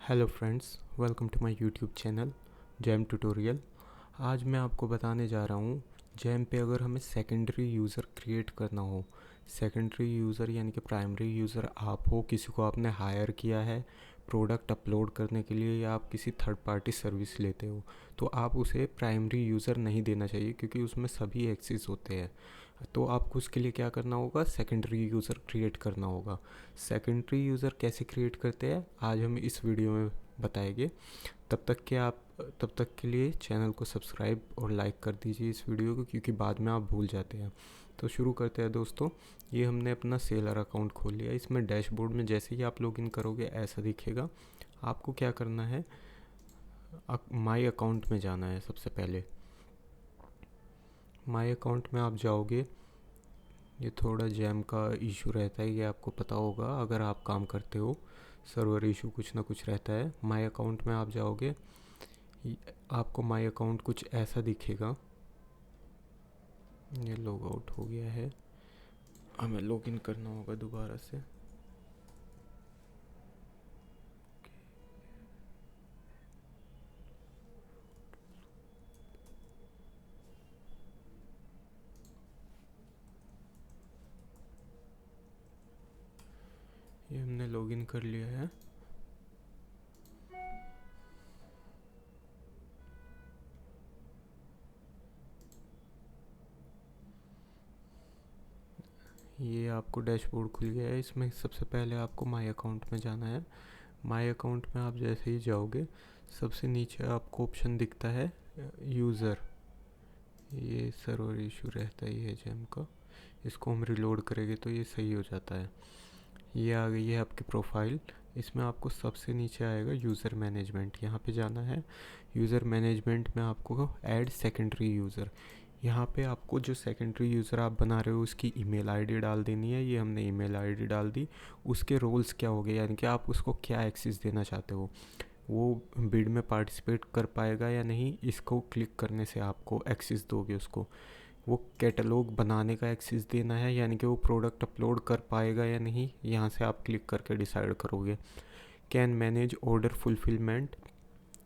Hello friends, welcome to my YouTube channel JAM tutorial. आज मैं आपको बताने जा रहा हूँ जैम पे अगर हमें सेकेंडरी यूज़र क्रिएट करना हो। सेकेंडरी यूज़र यानी कि प्राइमरी यूज़र आप हो, किसी को आपने हायर किया है प्रोडक्ट अपलोड करने के लिए या आप किसी थर्ड पार्टी सर्विस लेते हो, तो आप उसे प्राइमरी यूज़र नहीं देना चाहिए क्योंकि उसमें सभी एक्सेस होते हैं। तो आपको उसके लिए क्या करना होगा, सेकेंडरी यूज़र क्रिएट करना होगा। सेकेंडरी यूज़र कैसे क्रिएट करते हैं आज हम इस वीडियो में बताएंगे। तब तक के लिए चैनल को सब्सक्राइब और लाइक कर दीजिए इस वीडियो को, क्योंकि बाद में आप भूल जाते हैं। तो शुरू करते हैं दोस्तों। ये हमने अपना सेलर अकाउंट खोल लिया। इसमें डैशबोर्ड में जैसे ही आप लॉगिन करोगे ऐसा दिखेगा। आपको क्या करना है, माई अकाउंट में जाना है। सबसे पहले माई अकाउंट में आप जाओगे। ये थोड़ा जैम का इशू रहता है, ये आपको पता होगा अगर आप काम करते हो। सर्वर इशू कुछ ना कुछ रहता है। माई अकाउंट में आप जाओगे, आपको माई अकाउंट कुछ ऐसा दिखेगा। ये लॉग आउट हो गया है, हमें लॉगिन करना होगा दोबारा से। ये हमने लॉगिन कर लिया है। ये आपको डैशबोर्ड खुल गया है। इसमें सबसे पहले आपको माई अकाउंट में जाना है। माई अकाउंट में आप जैसे ही जाओगे, सबसे नीचे आपको ऑप्शन दिखता है यूज़र। ये सर्वर इशू रहता ही है जैम का, इसको हम रिलोड करेंगे तो ये सही हो जाता है। ये आ गई है आपकी प्रोफाइल। इसमें आपको सबसे नीचे आएगा यूज़र मैनेजमेंट, यहाँ पे जाना है। यूज़र मैनेजमेंट में आपको ऐड सेकेंडरी यूज़र, यहाँ पे आपको जो सेकेंडरी यूज़र आप बना रहे हो उसकी ईमेल आईडी डाल देनी है। ये हमने ईमेल आईडी डाल दी। उसके रोल्स क्या हो गए, यानी कि आप उसको क्या एक्सेस देना चाहते हो, वो बिड में पार्टिसिपेट कर पाएगा या नहीं, इसको क्लिक करने से आपको एक्सेस दोगे उसको। वो कैटलॉग बनाने का एक्सेस देना है, यानी कि वो प्रोडक्ट अपलोड कर पाएगा या नहीं, यहाँ से आप क्लिक करके डिसाइड करोगे। कैन मैनेज ऑर्डर फुलफिलमेंट,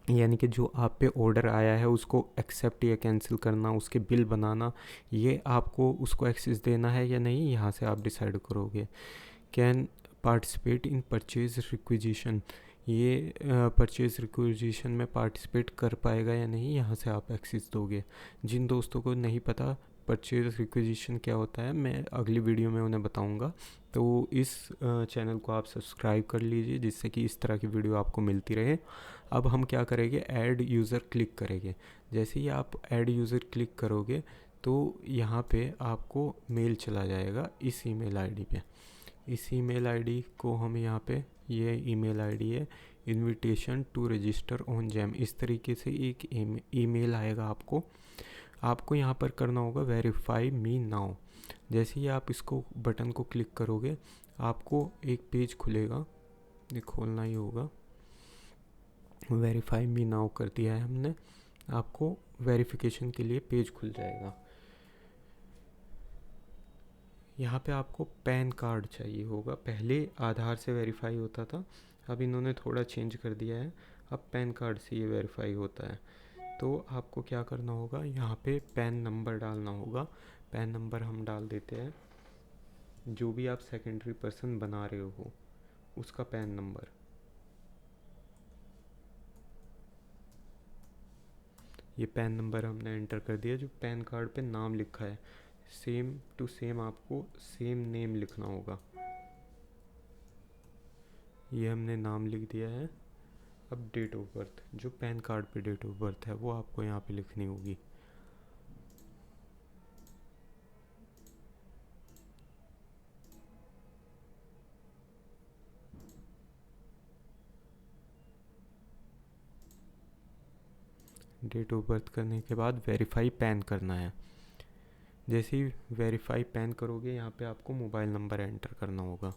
यानी कि जो आप पे ऑर्डर आया है उसको एक्सेप्ट या कैंसिल करना, उसके बिल बनाना, ये आपको उसको एक्सेस देना है या नहीं, यहाँ से आप डिसाइड करोगे। Can participate in purchase requisition, ये परचेज रिक्विजिशन में पार्टिसिपेट कर पाएगा या नहीं, यहाँ से आप एक्सेस दोगे। जिन दोस्तों को नहीं पता परचेज रिक्विजिशन क्या होता है, मैं अगली वीडियो में उन्हें बताऊंगा। तो इस चैनल को आप सब्सक्राइब कर लीजिए जिससे कि इस तरह की वीडियो आपको मिलती रहे। अब हम क्या करेंगे, ऐड यूज़र क्लिक करेंगे। जैसे ही आप ऐड यूज़र क्लिक करोगे तो यहाँ पे आपको मेल चला जाएगा इस ईमेल आईडी पे। इस ईमेल आईडी को हम यहाँ पे, ये ईमेल आईडी है invitation to register on JAM, इस तरीके से एक ईमेल आएगा आपको। आपको यहाँ पर करना होगा वेरीफाई मी नाउ। जैसे ही आप इसको बटन को क्लिक करोगे आपको एक पेज खुलेगा, ये खोलना ही होगा। वेरीफाई मी नाउ कर दिया है हमने, आपको वेरिफिकेशन के लिए पेज खुल जाएगा। यहाँ पे आपको पैन कार्ड चाहिए होगा। पहले आधार से वेरीफाई होता था, अब इन्होंने थोड़ा चेंज कर दिया है, अब पैन कार्ड से ये वेरीफाई होता है। तो आपको क्या करना होगा, यहाँ पे पैन नंबर डालना होगा। पैन नंबर हम डाल देते हैं, जो भी आप सेकेंडरी पर्सन बना रहे हो उसका पैन नंबर। ये पैन नंबर हमने एंटर कर दिया। जो पैन कार्ड पे नाम लिखा है सेम टू सेम आपको सेम नेम लिखना होगा। ये हमने नाम लिख दिया है। अब डेट ऑफ बर्थ, जो पैन कार्ड पे डेट ऑफ बर्थ है वो आपको यहाँ पे लिखनी होगी। डेट ऑफ बर्थ करने के बाद वेरीफाई पैन करना है। जैसे ही वेरीफाई पैन करोगे यहाँ पे आपको मोबाइल नंबर एंटर करना होगा।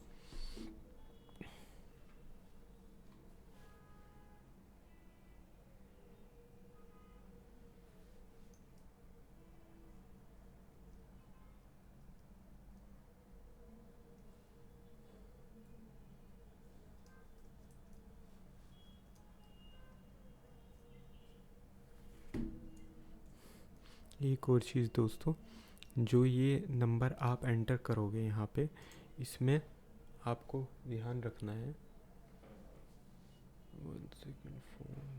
एक और चीज़ दोस्तों, जो ये नंबर आप एंटर करोगे यहाँ पे, इसमें आपको ध्यान रखना है। 1 सेकेंड, फोन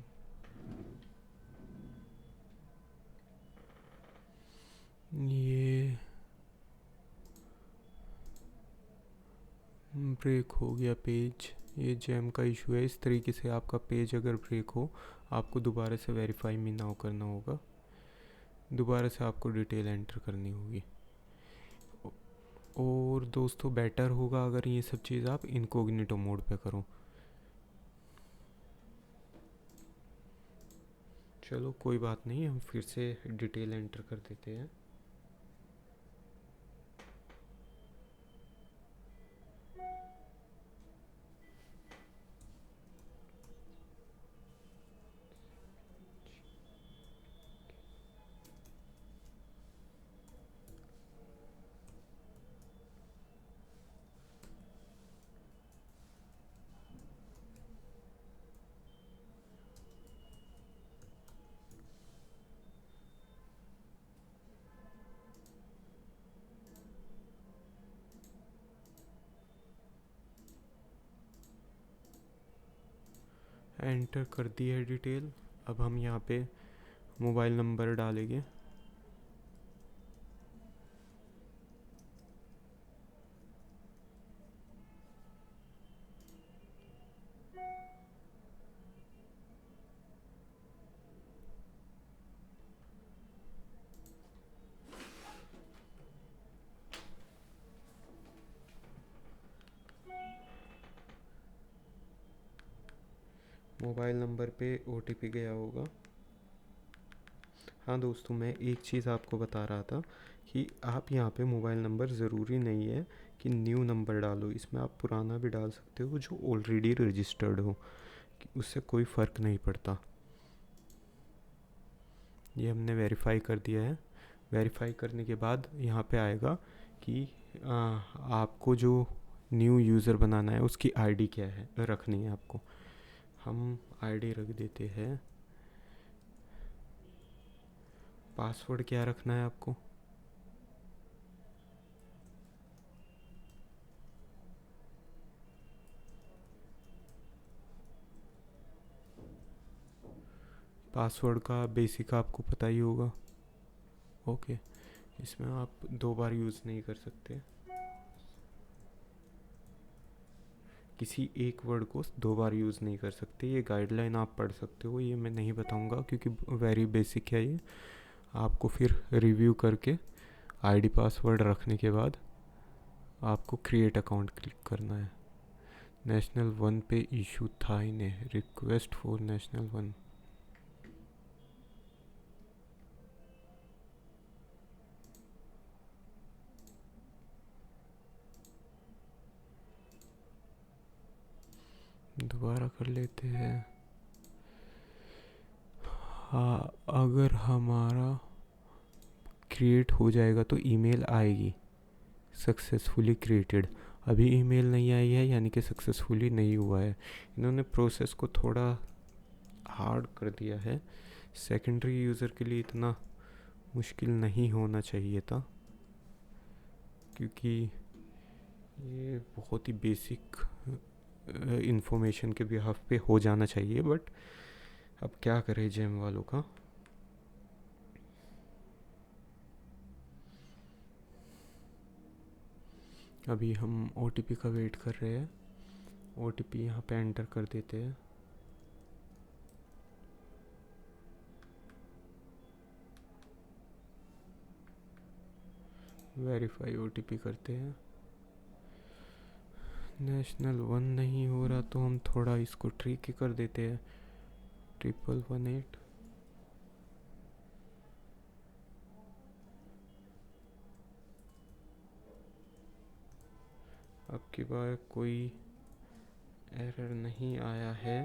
ये ब्रेक हो गया पेज, ये जैम का इशू है। इस तरीके से आपका पेज अगर ब्रेक हो, आपको दोबारा से वेरीफाई मी नाउ करना होगा, दोबारा से आपको डिटेल एंटर करनी होगी। और दोस्तों बेटर होगा अगर ये सब चीज़ आप इनकोग्निटो मोड पे करो। चलो कोई बात नहीं, हम फिर से डिटेल एंटर कर देते हैं। एंटर कर दी है डिटेल। अब हम यहाँ पे मोबाइल नंबर डालेंगे। मोबाइल नंबर पे OTP गया होगा। हाँ दोस्तों, मैं एक चीज़ आपको बता रहा था कि आप यहाँ पे मोबाइल नंबर ज़रूरी नहीं है कि न्यू नंबर डालो, इसमें आप पुराना भी डाल सकते हो जो ऑलरेडी रजिस्टर्ड हो, उससे कोई फ़र्क नहीं पड़ता। ये हमने वेरीफाई कर दिया है। वेरीफाई करने के बाद यहाँ पे आएगा कि आपको जो न्यू यूज़र बनाना है उसकी आईडी क्या है रखनी है आपको। हम आईडी रख देते हैं। पासवर्ड क्या रखना है आपको? पासवर्ड का बेसिक आपको पता ही होगा। ओके, इसमें आप 2 बार यूज़ नहीं कर सकते, किसी एक वर्ड को 2 बार यूज़ नहीं कर सकते। ये गाइडलाइन आप पढ़ सकते हो, ये मैं नहीं बताऊंगा क्योंकि वेरी बेसिक है ये। आपको फिर रिव्यू करके आईडी पासवर्ड रखने के बाद आपको क्रिएट अकाउंट क्लिक करना है। नेशनल वन पे इशू था इन्हें, रिक्वेस्ट फॉर नेशनल वन। दोबारा कर लेते हैं। हाँ, अगर हमारा क्रिएट हो जाएगा तो ईमेल आएगी सक्सेसफुली क्रिएटेड। अभी ईमेल नहीं आई है यानी कि सक्सेसफुली नहीं हुआ है। इन्होंने प्रोसेस को थोड़ा हार्ड कर दिया है। सेकेंडरी यूज़र के लिए इतना मुश्किल नहीं होना चाहिए था, क्योंकि ये बहुत ही बेसिक इंफॉर्मेशन के बिहाफ पे हो जाना चाहिए। बट अब क्या करें जेम वालों का। अभी हम OTP का वेट कर रहे हैं। OTP यहाँ पे एंटर कर देते हैं। वेरीफाई OTP करते हैं। नेशनल वन नहीं हो रहा तो हम थोड़ा इसको ट्रिकी कर देते हैं। 1118। अब की बार कोई एरर नहीं आया है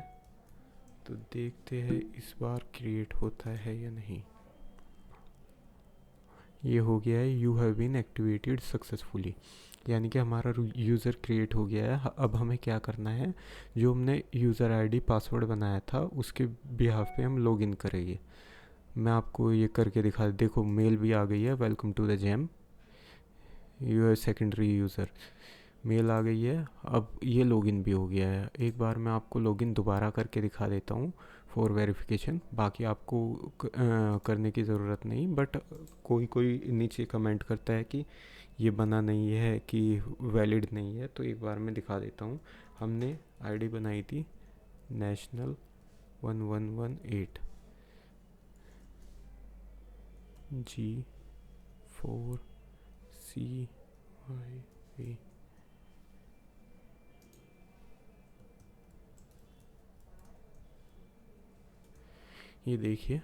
तो देखते हैं इस बार क्रिएट होता है या नहीं। ये हो गया है, you have been activated successfully, यानी कि हमारा यूज़र क्रिएट हो गया है। अब हमें क्या करना है, जो हमने यूज़र आईडी पासवर्ड बनाया था उसके बिहाफ पे हम लॉगिन करेंगे। मैं आपको ये करके दिखा, देखो मेल भी आ गई है, welcome to the jam your secondary user, mail आ गई है। अब ये लॉगिन भी हो गया है। एक बार मैं आपको लॉगिन दोबारा करके दिखा देता हूँ फॉर वेरिफिकेशन, बाकी आपको करने की ज़रूरत नहीं। बट कोई कोई नीचे कमेंट करता है कि ये बना नहीं है, कि वैलिड नहीं है, तो एक बार मैं दिखा देता हूँ। हमने आईडी बनाई थी नेशनल 1118 G4CYV। ये देखिए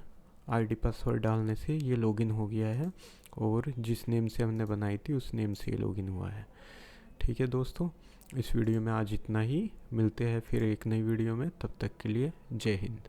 आईडी पासवर्ड डालने से ये लॉगिन हो गया है, और जिस नेम से हमने बनाई थी उस नेम से ये लॉगिन हुआ है। ठीक है दोस्तों, इस वीडियो में आज इतना ही। मिलते हैं फिर एक नई वीडियो में, तब तक के लिए जय हिंद।